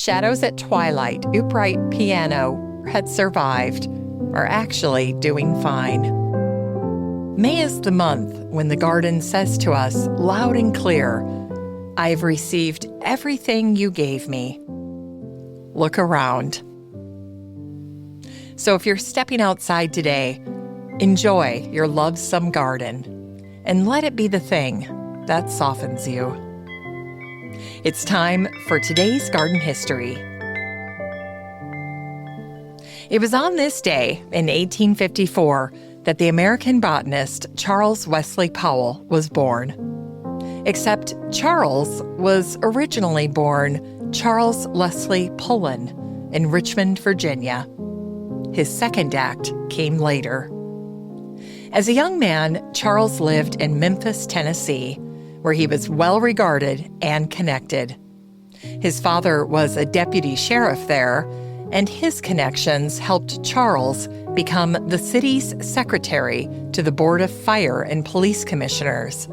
shadows at twilight, upright piano had survived, are actually doing fine. May is the month when the garden says to us loud and clear, "I've received everything you gave me." Look around. So if you're stepping outside today, enjoy your lovesome garden and let it be the thing that softens you. It's time for today's garden history. It was on this day in 1854 that the American botanist Charles Wesley Powell was born. Except Charles was originally born Charles Leslie Pullen in Richmond, Virginia. His second act came later. As a young man, Charles lived in Memphis, Tennessee, where he was well regarded and connected. His father was a deputy sheriff there, and his connections helped Charles become the city's secretary to the Board of Fire and Police Commissioners.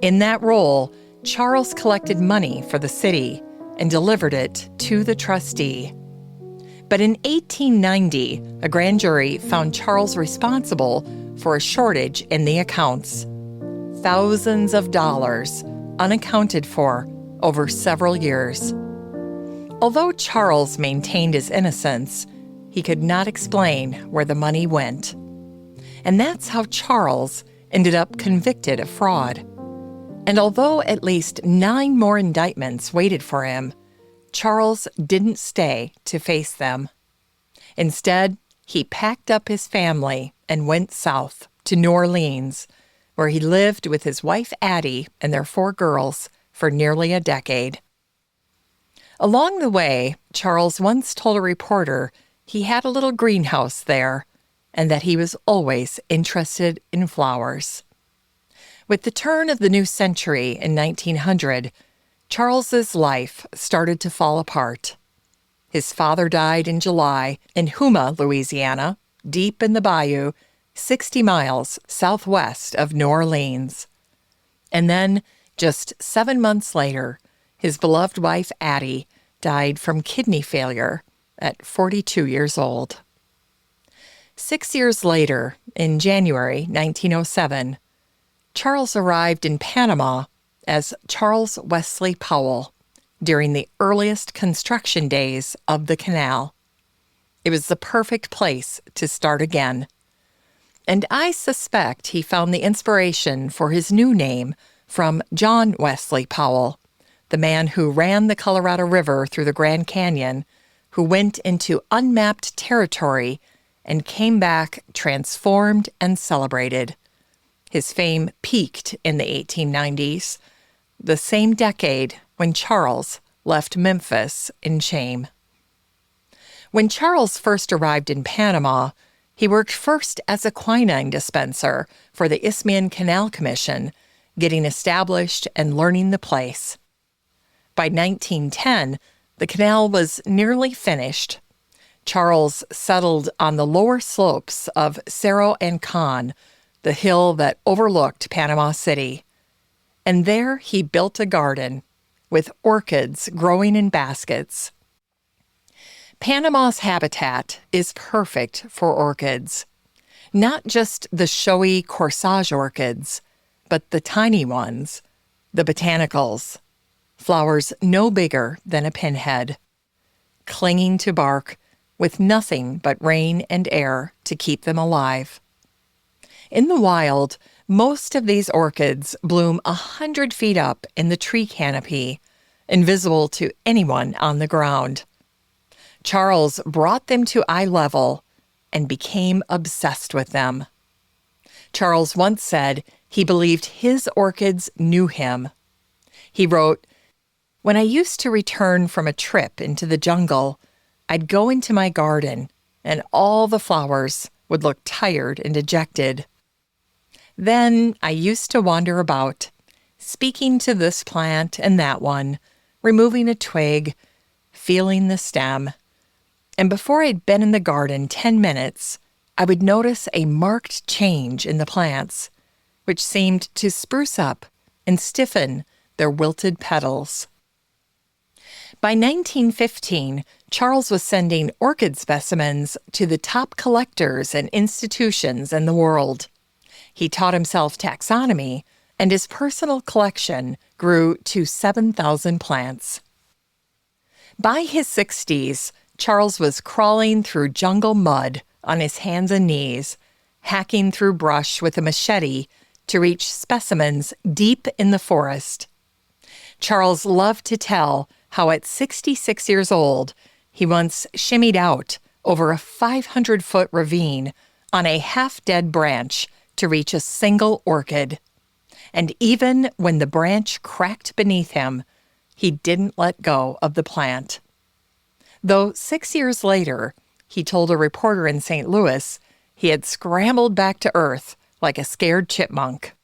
In that role, Charles collected money for the city and delivered it to the trustee. But in 1890, a grand jury found Charles responsible for a shortage in the accounts. Thousands of dollars unaccounted for over several years. Although Charles maintained his innocence, he could not explain where the money went. And that's how Charles ended up convicted of fraud. And although at least 9 more indictments waited for him, Charles didn't stay to face them. Instead, he packed up his family and went south to New Orleans, where he lived with his wife Addie and their 4 girls for nearly a decade. Along the way, Charles once told a reporter he had a little greenhouse there and that he was always interested in flowers. With the turn of the new century in 1900, Charles's life started to fall apart. His father died in July in Houma, Louisiana, deep in the bayou, 60 miles southwest of New Orleans. And then, just 7 months later, his beloved wife Addie died from kidney failure at 42 years old. 6 years later, in January 1907, Charles arrived in Panama as Charles Wesley Powell during the earliest construction days of the canal. It was the perfect place to start again. And I suspect he found the inspiration for his new name from John Wesley Powell, the man who ran the Colorado River through the Grand Canyon, who went into unmapped territory and came back transformed and celebrated. His fame peaked in the 1890s, the same decade when Charles left Memphis in shame. When Charles first arrived in Panama, he worked first as a quinine dispenser for the Isthmian Canal Commission, getting established and learning the place. By 1910, the canal was nearly finished. Charles settled on the lower slopes of Cerro Ancon, the hill that overlooked Panama City. And there he built a garden with orchids growing in baskets. Panama's habitat is perfect for orchids. Not just the showy corsage orchids, but the tiny ones, the botanicals, flowers no bigger than a pinhead, clinging to bark with nothing but rain and air to keep them alive. In the wild, most of these orchids bloom 100 feet up in the tree canopy, invisible to anyone on the ground. Charles brought them to eye level and became obsessed with them. Charles once said he believed his orchids knew him. He wrote, "When I used to return from a trip into the jungle, I'd go into my garden, and all the flowers would look tired and dejected. Then I used to wander about, speaking to this plant and that one, removing a twig, feeling the stem. And before I'd been in the garden 10 minutes, I would notice a marked change in the plants, which seemed to spruce up and stiffen their wilted petals." By 1915, Charles was sending orchid specimens to the top collectors and institutions in the world. He taught himself taxonomy, and his personal collection grew to 7,000 plants. By his 60s, Charles was crawling through jungle mud on his hands and knees, hacking through brush with a machete to reach specimens deep in the forest. Charles loved to tell how at 66 years old, he once shimmied out over a 500-foot ravine on a half-dead branch to reach a single orchid. And even when the branch cracked beneath him, he didn't let go of the plant. Though 6 years later, he told a reporter in St. Louis he had scrambled back to earth like a scared chipmunk.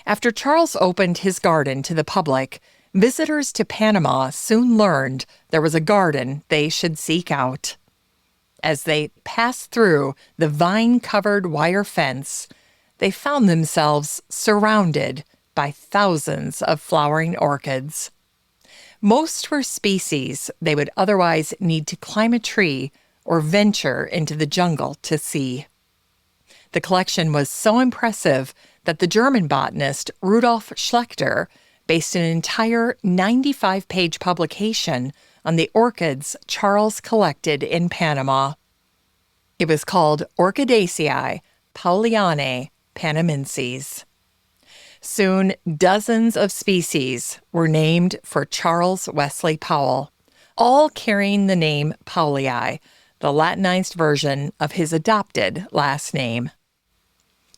After Charles opened his garden to the public, visitors to Panama soon learned there was a garden they should seek out. As they passed through the vine-covered wire fence, they found themselves surrounded by thousands of flowering orchids. Most were species they would otherwise need to climb a tree or venture into the jungle to see. The collection was so impressive that the German botanist Rudolf Schlechter based an entire 95-page publication on the orchids Charles collected in Panama. It was called Orchidaceae Paulianae panamenses. Soon, dozens of species were named for Charles Wesley Powell, all carrying the name Paulii, the Latinized version of his adopted last name.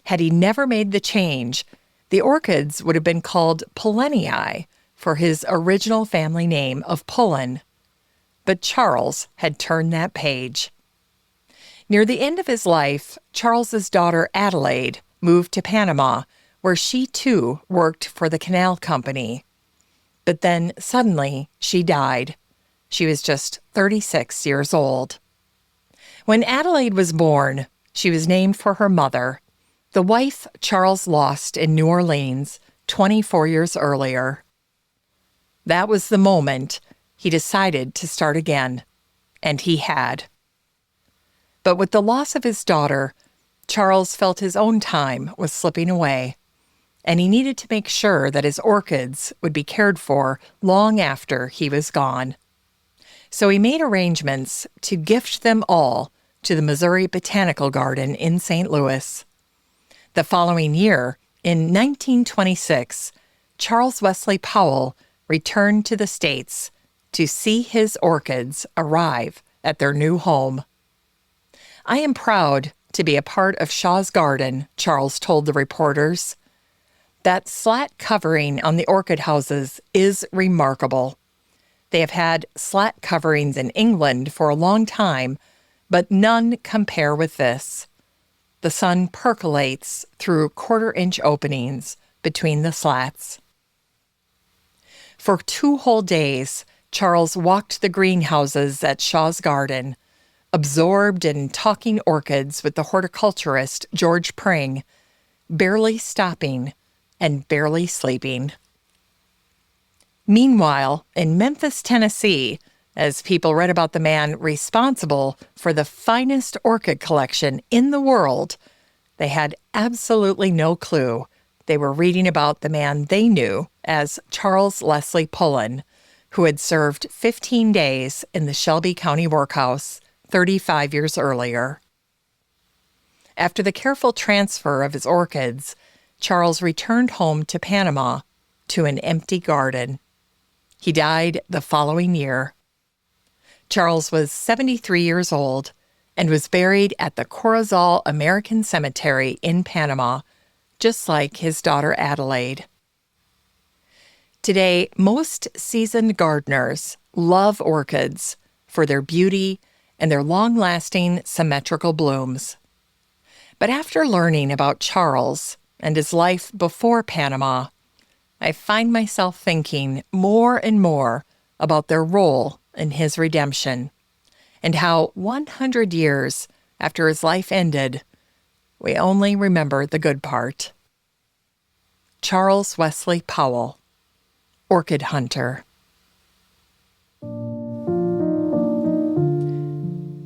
Had he never made the change, the orchids would have been called Perennials for his original family name of Pullen. But Charles had turned that page. Near the end of his life, Charles's daughter Adelaide moved to Panama, where she too worked for the canal company. But then suddenly she died. She was just 36 years old. When Adelaide was born, she was named for her mother, the wife Charles lost in New Orleans 24 years earlier. That was the moment he decided to start again, and he had. But with the loss of his daughter, Charles felt his own time was slipping away, and he needed to make sure that his orchids would be cared for long after he was gone. So he made arrangements to gift them all to the Missouri Botanical Garden in St. Louis. The following year, in 1926, Charles Wesley Powell returned to the States to see his orchids arrive at their new home. "I am proud to be a part of Shaw's Garden," Charles told the reporters. "That slat covering on the orchid houses is remarkable. They have had slat coverings in England for a long time, but none compare with this. The sun percolates through quarter-inch openings between the slats." For 2 whole days, Charles walked the greenhouses at Shaw's Garden, absorbed in talking orchids with the horticulturist George Pring, barely stopping and barely sleeping. Meanwhile, in Memphis, Tennessee, as people read about the man responsible for the finest orchid collection in the world, they had absolutely no clue they were reading about the man they knew as Charles Leslie Pullen, who had served 15 days in the Shelby County Workhouse 35 years earlier. After the careful transfer of his orchids, Charles returned home to Panama to an empty garden. He died the following year. Charles was 73 years old and was buried at the Corozal American Cemetery in Panama, just like his daughter Adelaide. Today, most seasoned gardeners love orchids for their beauty and their long-lasting symmetrical blooms. But after learning about Charles and his life before Panama, I find myself thinking more and more about their role in his redemption, and how 100 years after his life ended, we only remember the good part. Charles Wesley Powell, Orchid Hunter.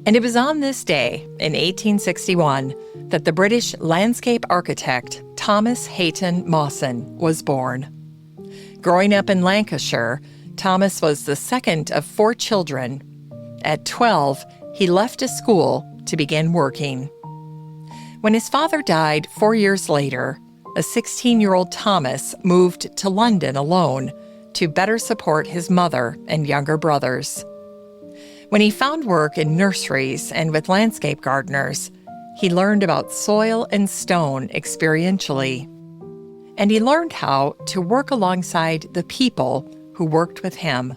And it was on this day, in 1861, that the British landscape architect Thomas Hayton Mawson was born. Growing up in Lancashire, Thomas was the second of 4 children. At 12, he left school to begin working. When his father died 4 years later, a 16-year-old Thomas moved to London alone to better support his mother and younger brothers. When he found work in nurseries and with landscape gardeners, he learned about soil and stone experientially. And he learned how to work alongside the people who worked with him.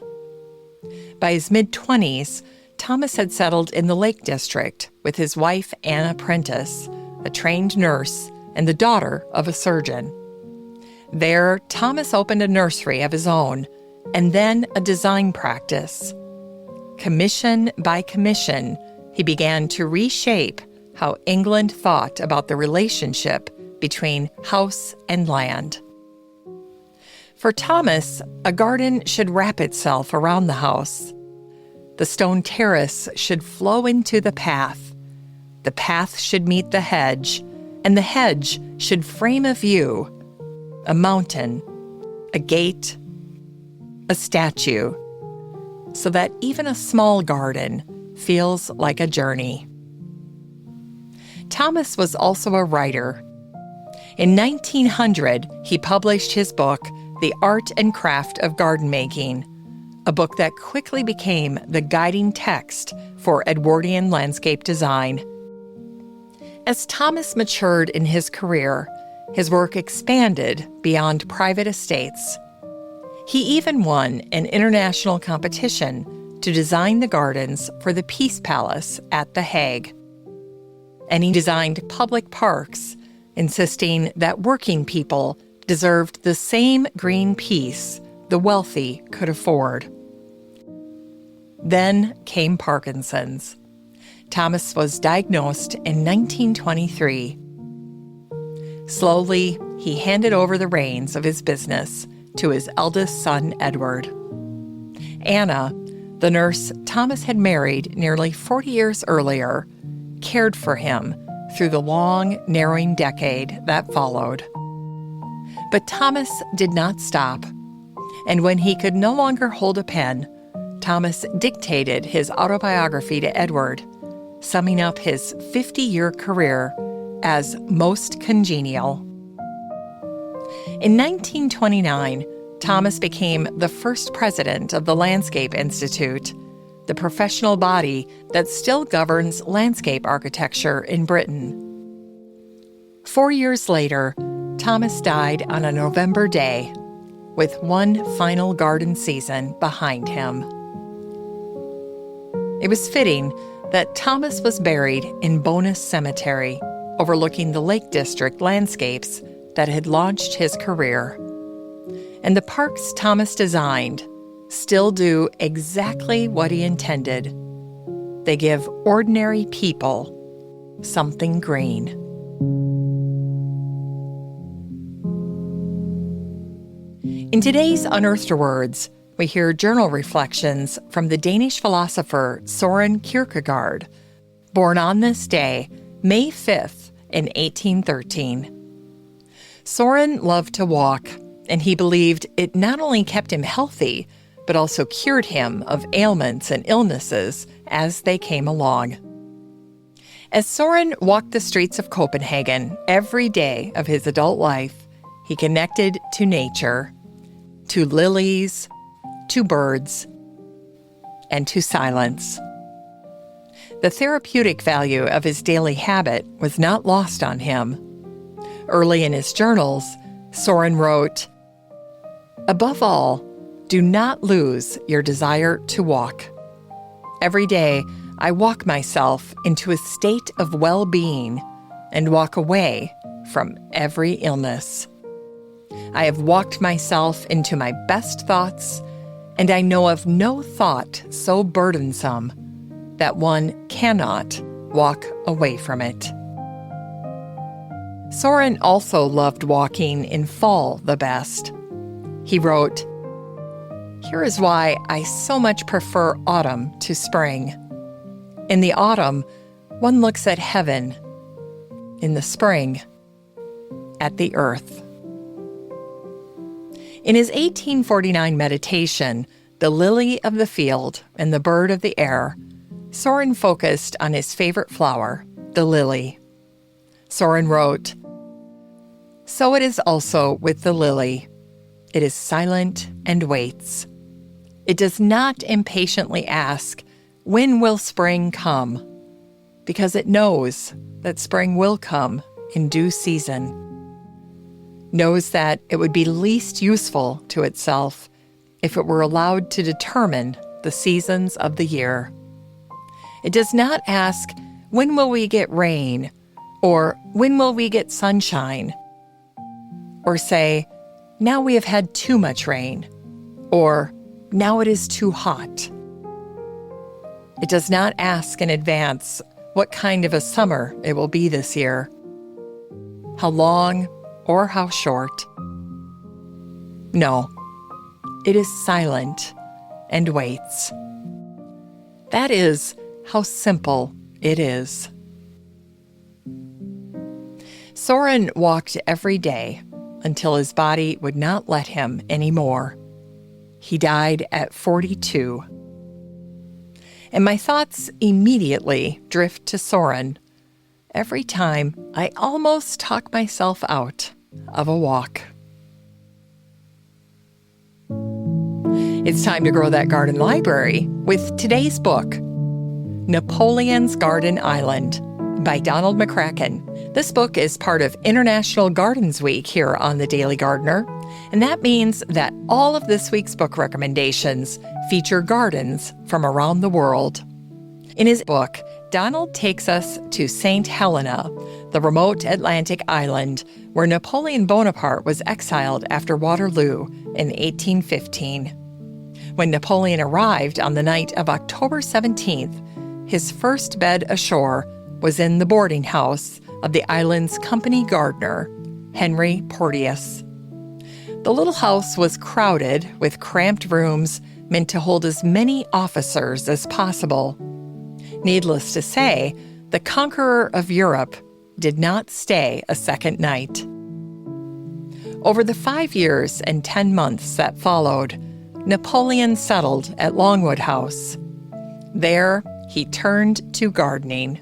By his mid-20s, Thomas had settled in the Lake District with his wife Anna Prentice, a trained nurse and the daughter of a surgeon. There, Thomas opened a nursery of his own and then a design practice. Commission by commission, he began to reshape how England thought about the relationship between house and land. For Thomas, a garden should wrap itself around the house. The stone terrace should flow into the path should meet the hedge, and the hedge should frame a view, a mountain, a gate, a statue, so that even a small garden feels like a journey. Thomas was also a writer. In 1900, he published his book, The Art and Craft of Garden Making, a book that quickly became the guiding text for Edwardian landscape design. As Thomas matured in his career, his work expanded beyond private estates. He even won an international competition to design the gardens for the Peace Palace at The Hague. And he designed public parks, insisting that working people deserved the same green peace the wealthy could afford. Then came Parkinson's. Thomas was diagnosed in 1923. Slowly, he handed over the reins of his business to his eldest son, Edward. Anna, the nurse Thomas had married nearly 40 years earlier, cared for him through the long, narrowing decade that followed. But Thomas did not stop, and when he could no longer hold a pen, Thomas dictated his autobiography to Edward, summing up his 50-year career as most congenial. In 1929, Thomas became the first president of the Landscape Institute, the professional body that still governs landscape architecture in Britain. 4 years later, Thomas died on a November day, with one final garden season behind him. It was fitting that Thomas was buried in Bonus Cemetery, overlooking the Lake District landscapes that had launched his career. And the parks Thomas designed still do exactly what he intended. They give ordinary people something green. In today's Unearthed Words, we hear journal reflections from the Danish philosopher Søren Kierkegaard, born on this day, May 5th, in 1813. Søren loved to walk, and he believed it not only kept him healthy, but also cured him of ailments and illnesses as they came along. As Søren walked the streets of Copenhagen every day of his adult life, he connected to nature, to lilies, to birds, and to silence. The therapeutic value of his daily habit was not lost on him. Early in his journals, Søren wrote, "Above all, do not lose your desire to walk. Every day, I walk myself into a state of well-being and walk away from every illness. I have walked myself into my best thoughts, and I know of no thought so burdensome that one cannot walk away from it." Søren also loved walking in fall the best. He wrote, Here is why I so much prefer autumn to spring. In the autumn, one looks at heaven. In the spring, at the earth. In his 1849 meditation, The Lily of the Field and the Bird of the Air, Søren focused on his favorite flower, the lily. Søren wrote, "So it is also with the lily. It is silent and waits. It does not impatiently ask, 'When will spring come?' because it knows that spring will come in due season. Knows that it would be least useful to itself if it were allowed to determine the seasons of the year. It does not ask, 'When will we get rain?' or 'When will we get sunshine?' or say, 'Now we have had too much rain,' or 'Now it is too hot.' It does not ask in advance what kind of a summer it will be this year, how long or how short. No, it is silent and waits. That is how simple it is." Søren walked every day until his body would not let him anymore. He died at 42. And my thoughts immediately drift to Søren every time I almost talk myself out of a walk. It's time to grow that garden library with today's book, Napoleon's Garden Island by Donald McCracken. This book is part of International Gardens Week here on The Daily Gardener, and that means that all of this week's book recommendations feature gardens from around the world. In his book, Donald takes us to St. Helena, the remote Atlantic island where Napoleon Bonaparte was exiled after Waterloo in 1815. When Napoleon arrived on the night of October 17th, his first bed ashore was in the boarding house of the island's company gardener, Henry Porteous. The little house was crowded with cramped rooms meant to hold as many officers as possible. Needless to say, the conqueror of Europe did not stay a second night. Over the 5 years and 10 months that followed, Napoleon settled at Longwood House. There, he turned to gardening.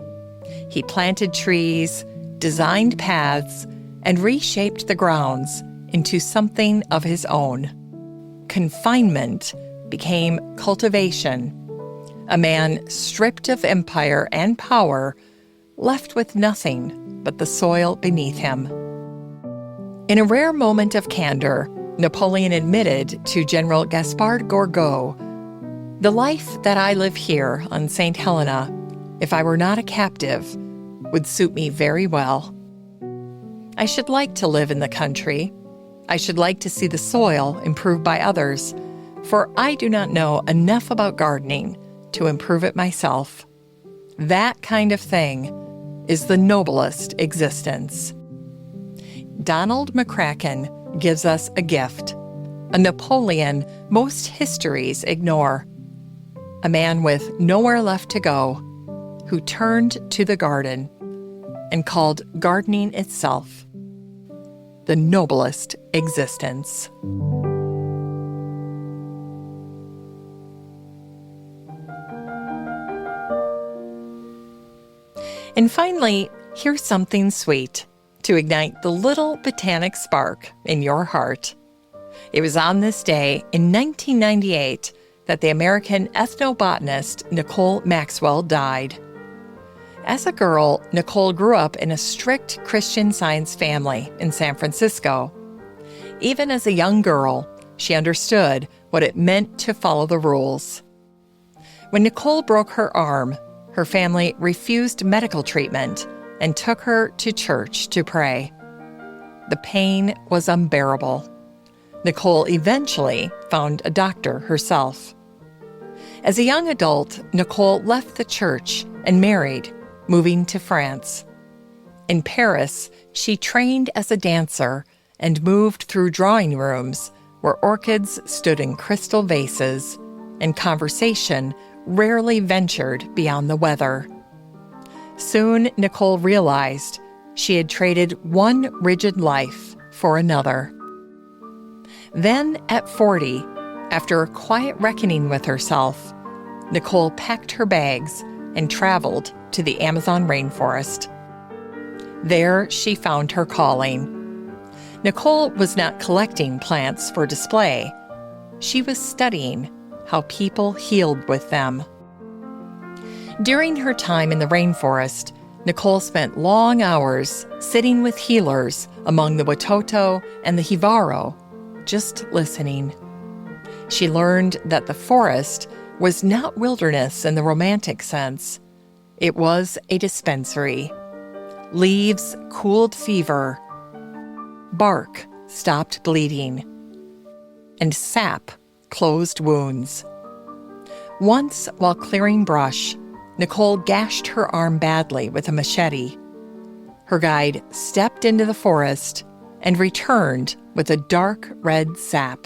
He planted trees, designed paths, and reshaped the grounds into something of his own. Confinement became cultivation. A man stripped of empire and power, left with nothing but the soil beneath him. In a rare moment of candor, Napoleon admitted to General Gaspard Gourgaud, "The life that I live here on St. Helena, if I were not a captive, would suit me very well. I should like to live in the country. I should like to see the soil improved by others, for I do not know enough about gardening to improve it myself. That kind of thing is the noblest existence." Donald McCracken gives us a gift, a Napoleon most histories ignore. A man with nowhere left to go, who turned to the garden and called gardening itself the noblest existence. And finally, here's something sweet to ignite the little botanic spark in your heart. It was on this day in 1998 that the American ethnobotanist Nicole Maxwell died. As a girl, Nicole grew up in a strict Christian Science family in San Francisco. Even as a young girl, she understood what it meant to follow the rules. When Nicole broke her arm, her family refused medical treatment and took her to church to pray. The pain was unbearable. Nicole eventually found a doctor herself. As a young adult, Nicole left the church and married, moving to France. In Paris, she trained as a dancer and moved through drawing rooms, where orchids stood in crystal vases and conversation rarely ventured beyond the weather. Soon, Nicole realized she had traded one rigid life for another. Then, at 40, after a quiet reckoning with herself, Nicole packed her bags and traveled to the Amazon rainforest. There, she found her calling. Nicole was not collecting plants for display. She was studying how people healed with them. During her time in the rainforest, Nicole spent long hours sitting with healers among the Watoto and the Jivaro, just listening. She learned that the forest was not wilderness in the romantic sense. It was a dispensary. Leaves cooled fever. Bark stopped bleeding. And sap closed wounds. Once, while clearing brush, Nicole gashed her arm badly with a machete. Her guide stepped into the forest and returned with a dark red sap.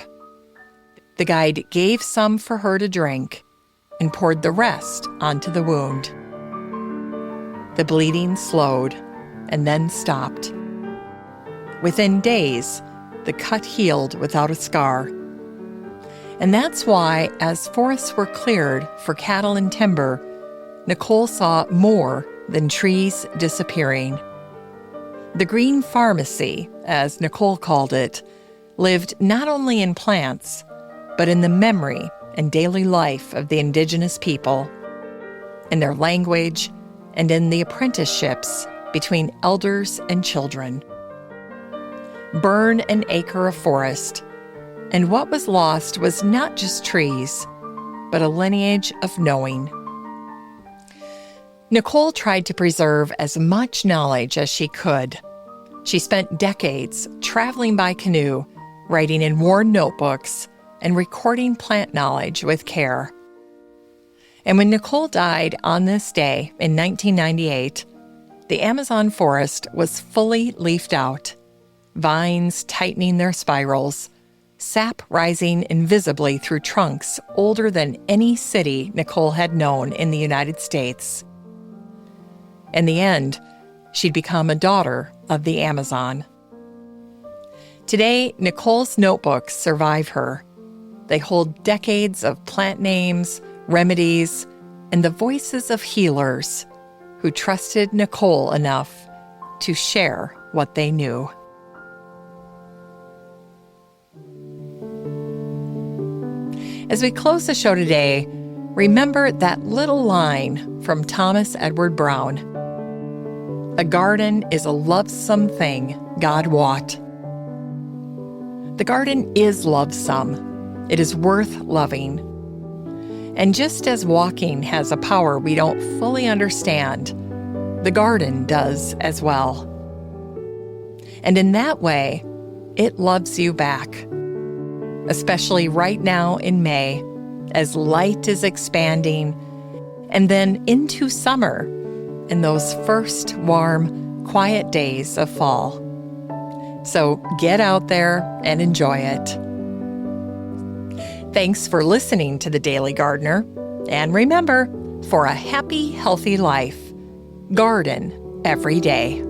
The guide gave some for her to drink and poured the rest onto the wound. The bleeding slowed and then stopped. Within days, the cut healed without a scar. And that's why, as forests were cleared for cattle and timber, Nicole saw more than trees disappearing. The green pharmacy, as Nicole called it, lived not only in plants, but in the memory and daily life of the indigenous people, in their language, and in the apprenticeships between elders and children. Burn an acre of forest, and what was lost was not just trees, but a lineage of knowing. Nicole tried to preserve as much knowledge as she could. She spent decades traveling by canoe, writing in worn notebooks, and recording plant knowledge with care. And when Nicole died on this day in 1998, the Amazon forest was fully leafed out, vines tightening their spirals, sap rising invisibly through trunks older than any city Nicole had known in the United States. In the end, she'd become a daughter of the Amazon. Today, Nicole's notebooks survive her. They hold decades of plant names, remedies, and the voices of healers who trusted Nicole enough to share what they knew. As we close the show today, remember that little line from Thomas Edward Brown. A garden is a lovesome thing God wrought. The garden is lovesome. It is worth loving. And just as walking has a power we don't fully understand, the garden does as well. And in that way, it loves you back. Especially right now in May, as light is expanding, and then into summer, in those first warm, quiet days of fall. So get out there and enjoy it. Thanks for listening to The Daily Gardener. And remember, for a happy, healthy life, garden every day.